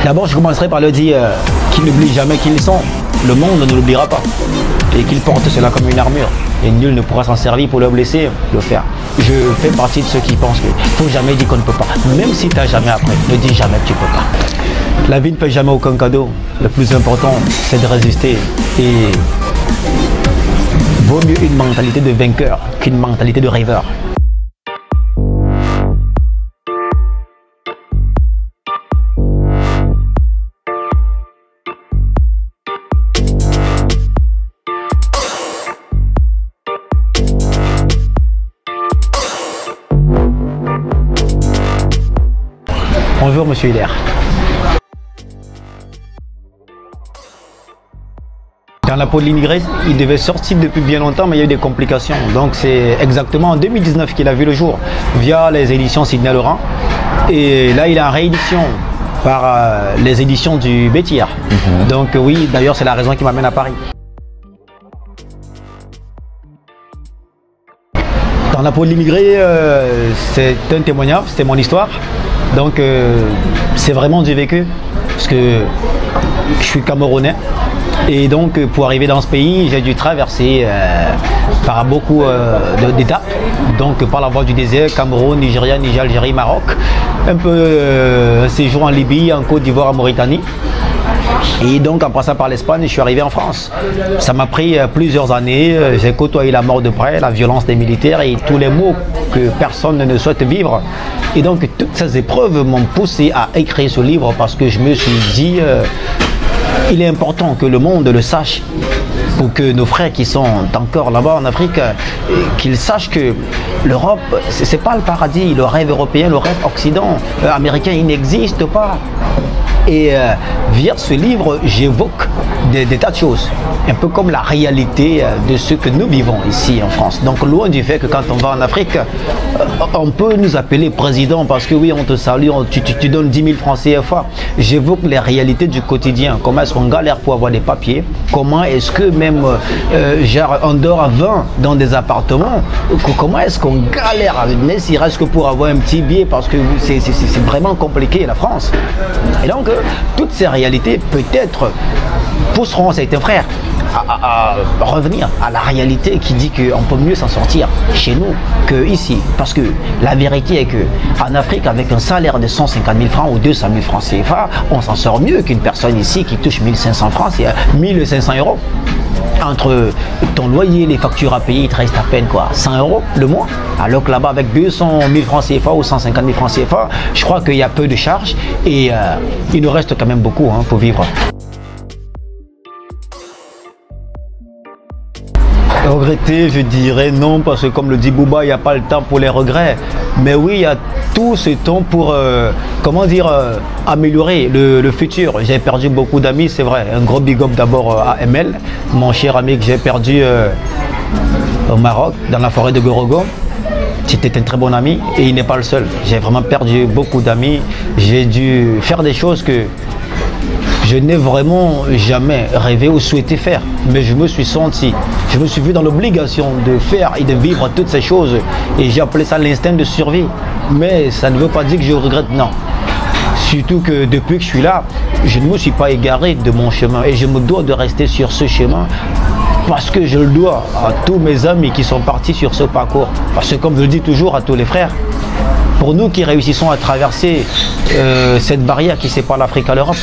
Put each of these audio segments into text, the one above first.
D'abord, je commencerai par leur dire qu'ils n'oublient jamais qui ils sont. Le monde ne l'oubliera pas. Et qu'ils portent cela comme une armure. Et nul ne pourra s'en servir pour le blesser, le faire. Je fais partie de ceux qui pensent qu'il ne faut jamais dire qu'on ne peut pas. Même si tu n'as jamais appris, ne dis jamais que tu ne peux pas. La vie ne fait jamais aucun cadeau. Le plus important, c'est de résister. Et vaut mieux une mentalité de vainqueur qu'une mentalité de rêveur. Bonjour Monsieur Hilaire. Dans la peau de l'immigré, il devait sortir depuis bien longtemps, mais il y a eu des complications. Donc c'est exactement en 2019 qu'il a vu le jour, via les éditions Sidney Laurent. Et là, il est en réédition par les éditions du Bétir. Donc oui, d'ailleurs, c'est la raison qui m'amène à Paris. Dans la peau de l'immigré, c'est un témoignage, c'est mon histoire. Donc c'est vraiment du vécu, parce que je suis camerounais et donc pour arriver dans ce pays j'ai dû traverser par beaucoup d'étapes, donc par la voie du désert, Cameroun, Nigeria, Niger, Algérie, Maroc, un peu un séjour en Libye, en Côte d'Ivoire, en Mauritanie. Et donc en passant par l'Espagne, je suis arrivé en France. Ça m'a pris plusieurs années, j'ai côtoyé la mort de près, la violence des militaires et tous les maux que personne ne souhaite vivre. Et donc toutes ces épreuves m'ont poussé à écrire ce livre parce que je me suis dit, il est important que le monde le sache pour que nos frères qui sont encore là-bas en Afrique, qu'ils sachent que l'Europe, c'est pas le paradis, le rêve européen, le rêve occident, américain, il n'existe pas. Et via ce livre, j'évoque des tas de choses, un peu comme la réalité de ce que nous vivons ici en France. Donc loin du fait que quand on va en Afrique, on peut nous appeler président parce que oui, on te salue, tu donnes 10 000 francs CFA. J'évoque les réalités du quotidien, comment est-ce qu'on galère pour avoir des papiers, comment est-ce que même genre on dort à 20 dans des appartements, comment est-ce qu'on galère, ne serait-ce que pour avoir un petit billet parce que c'est vraiment compliqué la France. Et donc toutes ces réalités peut-être pousseront certains frères à revenir à la réalité qui dit qu'on peut mieux s'en sortir chez nous qu'ici. Parce que la vérité est qu'en Afrique, avec un salaire de 150 000 francs ou 200 000 francs CFA, on s'en sort mieux qu'une personne ici qui touche 1500 francs, c'est 1500 euros. Entre ton loyer, les factures à payer, il te reste à peine quoi, 100 euros le mois. Alors que là-bas, avec 200 000 francs CFA ou 150 000 francs CFA, je crois qu'il y a peu de charges et il nous reste quand même beaucoup pour vivre. Regretter, je dirais non, parce que comme le dit Bouba, il n'y a pas le temps pour les regrets. Mais oui, il y a tout ce temps pour, comment dire, améliorer le futur. J'ai perdu beaucoup d'amis, c'est vrai. Un gros big up d'abord à ML, mon cher ami que j'ai perdu au Maroc, dans la forêt de Gorogo. C'était un très bon ami et il n'est pas le seul. J'ai vraiment perdu beaucoup d'amis. J'ai dû faire des choses que je n'ai vraiment jamais rêvé ou souhaité faire, mais je me suis senti, je me suis vu dans l'obligation de faire et de vivre toutes ces choses et j'ai appelé ça l'instinct de survie. Mais ça ne veut pas dire que je regrette, non. Surtout que depuis que je suis là, je ne me suis pas égaré de mon chemin et je me dois de rester sur ce chemin parce que je le dois à tous mes amis qui sont partis sur ce parcours. Parce que comme je le dis toujours à tous les frères, pour nous qui réussissons à traverser cette barrière qui sépare l'Afrique à l'Europe,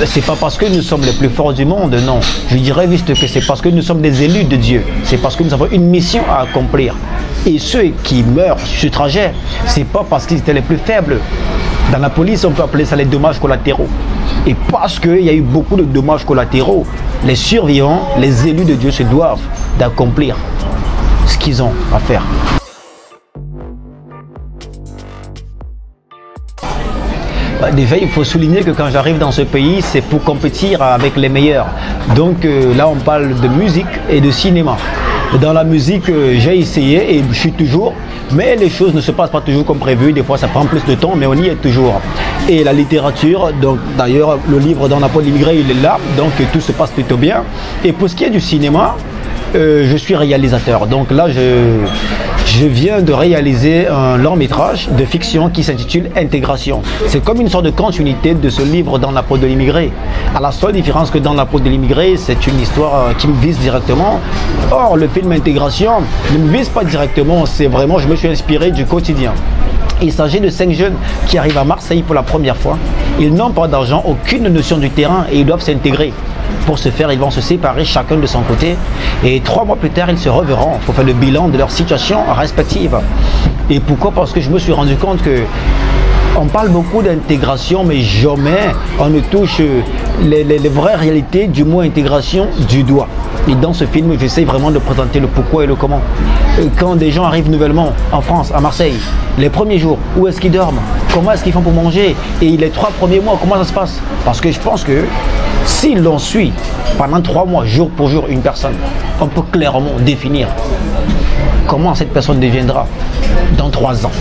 c'est pas parce que nous sommes les plus forts du monde, non. Je dirais juste que c'est parce que nous sommes des élus de Dieu. C'est parce que nous avons une mission à accomplir. Et ceux qui meurent sur ce trajet, c'est pas parce qu'ils étaient les plus faibles. Dans la police, on peut appeler ça les dommages collatéraux. Et parce qu'il y a eu beaucoup de dommages collatéraux, les survivants, les élus de Dieu se doivent d'accomplir ce qu'ils ont à faire. Déjà, il faut souligner que quand j'arrive dans ce pays, c'est pour compétir avec les meilleurs. Donc là, on parle de musique et de cinéma. Dans la musique, j'ai essayé et je suis toujours, mais les choses ne se passent pas toujours comme prévu. Des fois, ça prend plus de temps, mais on y est toujours. Et la littérature, donc d'ailleurs, le livre Dans la peau de l'immigré, il est là, donc tout se passe plutôt bien. Et pour ce qui est du cinéma, je suis réalisateur. Donc là, je viens de réaliser un long métrage de fiction qui s'intitule Intégration. C'est comme une sorte de continuité de ce livre Dans la peau de l'immigré. À la seule différence que Dans la peau de l'immigré, c'est une histoire qui me vise directement. Or, le film Intégration ne me vise pas directement, c'est vraiment, je me suis inspiré du quotidien. Il s'agit de 5 jeunes qui arrivent à Marseille pour la première fois. Ils n'ont pas d'argent, aucune notion du terrain et ils doivent s'intégrer. Pour ce faire, ils vont se séparer chacun de son côté. Et 3 mois plus tard, ils se reverront pour faire le bilan de leur situation respective. Et pourquoi? Parce que je me suis rendu compte que on parle beaucoup d'intégration, mais jamais on ne touche les vraies réalités du mot intégration du doigt. Et dans ce film, j'essaie vraiment de présenter le pourquoi et le comment. Quand des gens arrivent nouvellement en France, à Marseille, les premiers jours, où est-ce qu'ils dorment? Comment est-ce qu'ils font pour manger? Et les 3 premiers mois, comment ça se passe? Parce que je pense que si l'on suit pendant 3 mois, jour pour jour, une personne, on peut clairement définir comment cette personne deviendra dans 3 ans.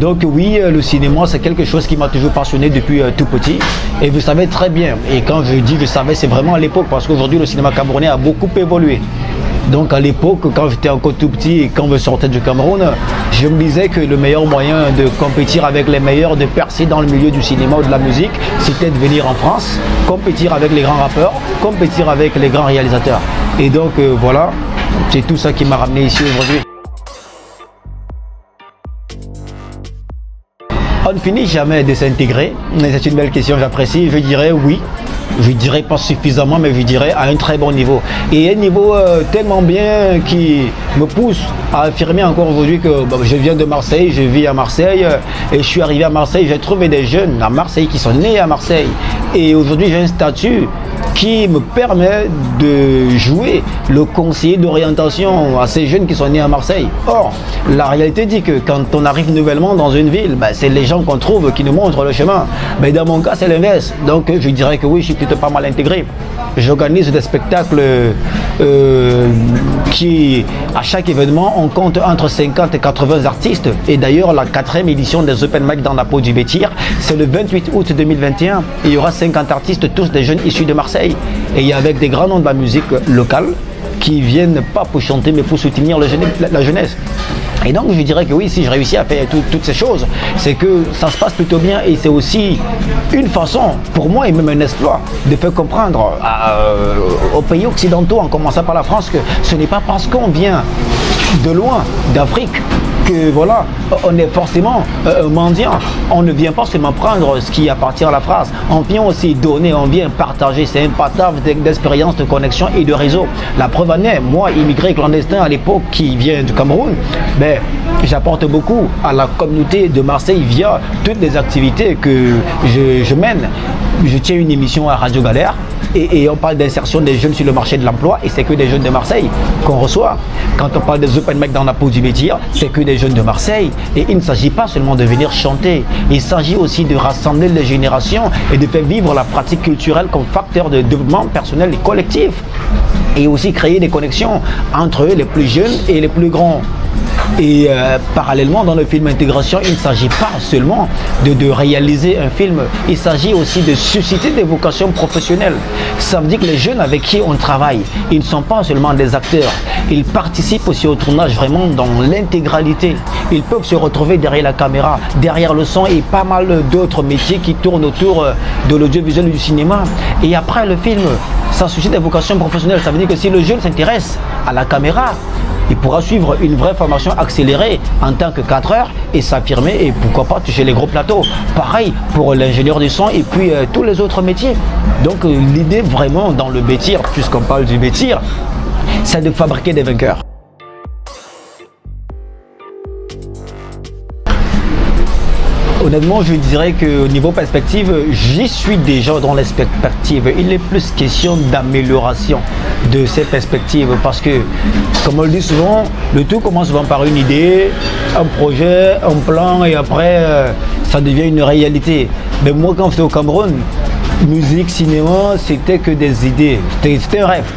Donc oui, le cinéma, c'est quelque chose qui m'a toujours passionné depuis tout petit. Et vous savez très bien, et quand je dis je savais, c'est vraiment à l'époque, parce qu'aujourd'hui, le cinéma camerounais a beaucoup évolué. Donc à l'époque, quand j'étais encore tout petit et quand je sortais du Cameroun, je me disais que le meilleur moyen de compétir avec les meilleurs, de percer dans le milieu du cinéma ou de la musique, c'était de venir en France, compétir avec les grands rappeurs, compétir avec les grands réalisateurs. Et donc voilà, c'est tout ça qui m'a ramené ici aujourd'hui. On ne finit jamais de s'intégrer, mais c'est une belle question, j'apprécie. Je dirais oui, je dirais pas suffisamment, mais je dirais à un très bon niveau. Et un niveau tellement bien qui me pousse à affirmer encore aujourd'hui que je viens de Marseille, je vis à Marseille, et je suis arrivé à Marseille, j'ai trouvé des jeunes à Marseille qui sont nés à Marseille. Et aujourd'hui j'ai un statut qui me permet de jouer le conseiller d'orientation à ces jeunes qui sont nés à Marseille. Or, la réalité dit que quand on arrive nouvellement dans une ville, c'est les gens qu'on trouve qui nous montrent le chemin. Mais dans mon cas, c'est l'inverse. Donc, je dirais que oui, je suis plutôt pas mal intégré. J'organise des spectacles qui, à chaque événement, on compte entre 50 et 80 artistes. Et d'ailleurs, la 4e édition des Open Mic dans la peau du Bétir, c'est le 28 août 2021. Il y aura 50 artistes, tous des jeunes issus de Marseille. Et il y a avec des grands noms de la musique locale qui viennent pas pour chanter mais pour soutenir la jeunesse. Et donc je dirais que oui, si je réussis à faire toutes ces choses, c'est que ça se passe plutôt bien et c'est aussi une façon, pour moi et même un exploit, de faire comprendre aux pays occidentaux, en commençant par la France, que ce n'est pas parce qu'on vient de loin, d'Afrique, que voilà, on est forcément mendiant. On ne vient pas seulement prendre ce qui appartient à la phrase, on vient aussi donner, on vient partager. C'est un partage d'expérience, de connexion et de réseau. La preuve en est, moi, immigré clandestin à l'époque qui vient du Cameroun, j'apporte beaucoup à la communauté de Marseille via toutes les activités que je mène. Je tiens une émission à Radio Galère et on parle d'insertion des jeunes sur le marché de l'emploi et c'est que des jeunes de Marseille qu'on reçoit. Quand on parle des Open Mic dans la peau du Bétir, c'est que des jeunes de Marseille et il ne s'agit pas seulement de venir chanter, il s'agit aussi de rassembler les générations et de faire vivre la pratique culturelle comme facteur de développement personnel et collectif et aussi créer des connexions entre les plus jeunes et les plus grands. Et parallèlement, dans le film Intégration, il ne s'agit pas seulement de réaliser un film, il s'agit aussi de susciter des vocations professionnelles. Ça veut dire que les jeunes avec qui on travaille, ils ne sont pas seulement des acteurs, ils participent aussi au tournage vraiment dans l'intégralité. Ils peuvent se retrouver derrière la caméra, derrière le son et pas mal d'autres métiers qui tournent autour de l'audiovisuel et du cinéma. Et après le film, ça suscite des vocations professionnelles. Ça veut dire que si le jeune s'intéresse à la caméra, il pourra suivre une vraie formation accélérée en tant que cadreur et s'affirmer et pourquoi pas toucher les gros plateaux. Pareil pour l'ingénieur du son et puis tous les autres métiers. Donc l'idée vraiment dans le Bétir, puisqu'on parle du Bétir, c'est de fabriquer des vainqueurs. Honnêtement, je dirais qu'au niveau perspective, j'y suis déjà dans les perspectives. Il est plus question d'amélioration de ces perspectives parce que, comme on le dit souvent, le tout commence souvent par une idée, un projet, un plan et après, ça devient une réalité. Mais moi, quand j'étais au Cameroun, musique, cinéma, c'était que des idées. C'était un rêve.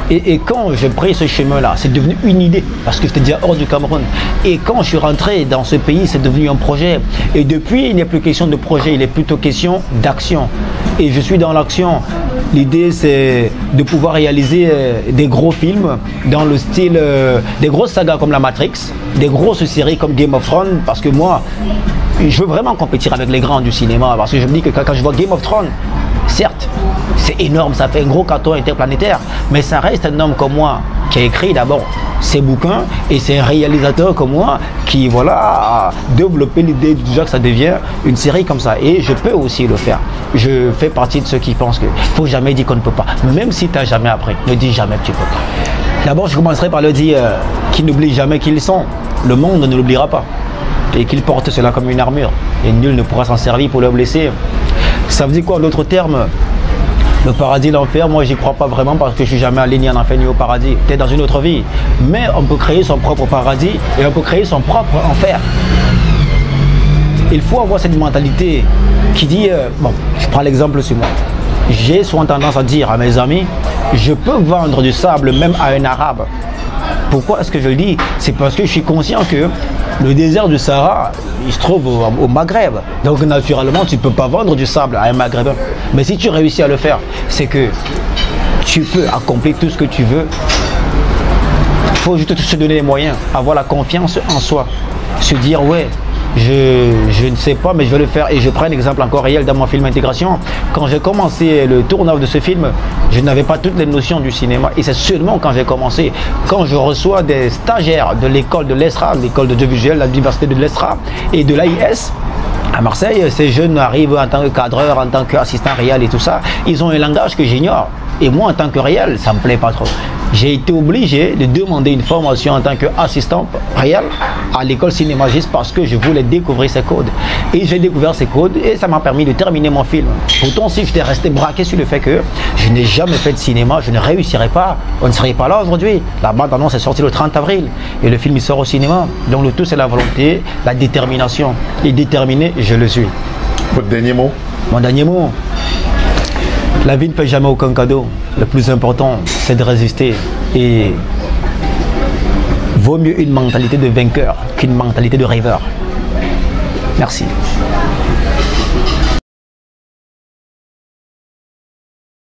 Et quand j'ai pris ce chemin-là, c'est devenu une idée, parce que j'étais déjà hors du Cameroun. Et quand je suis rentré dans ce pays, c'est devenu un projet. Et depuis, il n'est plus question de projet, il est plutôt question d'action. Et je suis dans l'action L'idée, c'est de pouvoir réaliser des gros films dans le style des grosses sagas comme la Matrix, des grosses séries comme Game of Thrones, parce que moi, je veux vraiment compétir avec les grands du cinéma, parce que je me dis que quand je vois Game of Thrones, certes, c'est énorme, ça fait un gros carton interplanétaire, mais ça reste un homme comme moi qui a écrit d'abord ces bouquins et c'est un réalisateur comme moi qui voilà, a développé l'idée déjà que ça devient une série comme ça. Et je peux aussi le faire. Je fais partie de ceux qui pensent qu'il ne faut jamais dire qu'on ne peut pas. Même si tu n'as jamais appris, ne dis jamais que tu ne peux pas. D'abord, je commencerai par leur dire qu'ils n'oublient jamais qui ils sont. Le monde ne l'oubliera pas. Et qu'ils portent cela comme une armure. Et nul ne pourra s'en servir pour le blesser. Ça veut dire quoi en d'autres termes? Le paradis, l'enfer, moi j'y crois pas vraiment parce que je suis jamais allé ni en enfer ni au paradis. Peut-être dans une autre vie. Mais on peut créer son propre paradis et on peut créer son propre enfer. Il faut avoir cette mentalité qui dit, bon, je prends l'exemple sur moi. J'ai souvent tendance à dire à mes amis, je peux vendre du sable même à un arabe. Pourquoi est-ce que je le dis? C'est parce que je suis conscient que le désert du Sahara, il se trouve au Maghreb. Donc naturellement, tu ne peux pas vendre du sable à un Maghrébin. Mais si tu réussis à le faire, c'est que tu peux accomplir tout ce que tu veux. Il faut juste se donner les moyens, avoir la confiance en soi. Se dire, ouais, je ne sais pas, mais je vais le faire. Et je prends un exemple encore réel dans mon film Intégration. Quand j'ai commencé le tournage de ce film, je n'avais pas toutes les notions du cinéma. Et c'est seulement quand j'ai commencé, quand je reçois des stagiaires de l'école de l'ESRA, l'école de visuel, la l'université de l'ESRA et de l'AIS, à Marseille, ces jeunes arrivent en tant que cadreur, en tant qu'assistant réel et tout ça. Ils ont un langage que j'ignore. Et moi, en tant que réel, ça ne me plaît pas trop. J'ai été obligé de demander une formation en tant qu'assistant réel à l'école cinémagiste parce que je voulais découvrir ces codes. Et j'ai découvert ces codes et ça m'a permis de terminer mon film. Pourtant, si j'étais resté braqué sur le fait que je n'ai jamais fait de cinéma, je ne réussirais pas. On ne serait pas là aujourd'hui. La bande-annonce est sortie le 30 avril et le film il sort au cinéma. Donc le tout, c'est la volonté, la détermination. Et déterminé, je le suis. Votre dernier mot? Mon dernier mot? La vie ne fait jamais aucun cadeau. Le plus important, c'est de résister. Et vaut mieux une mentalité de vainqueur qu'une mentalité de rêveur. Merci.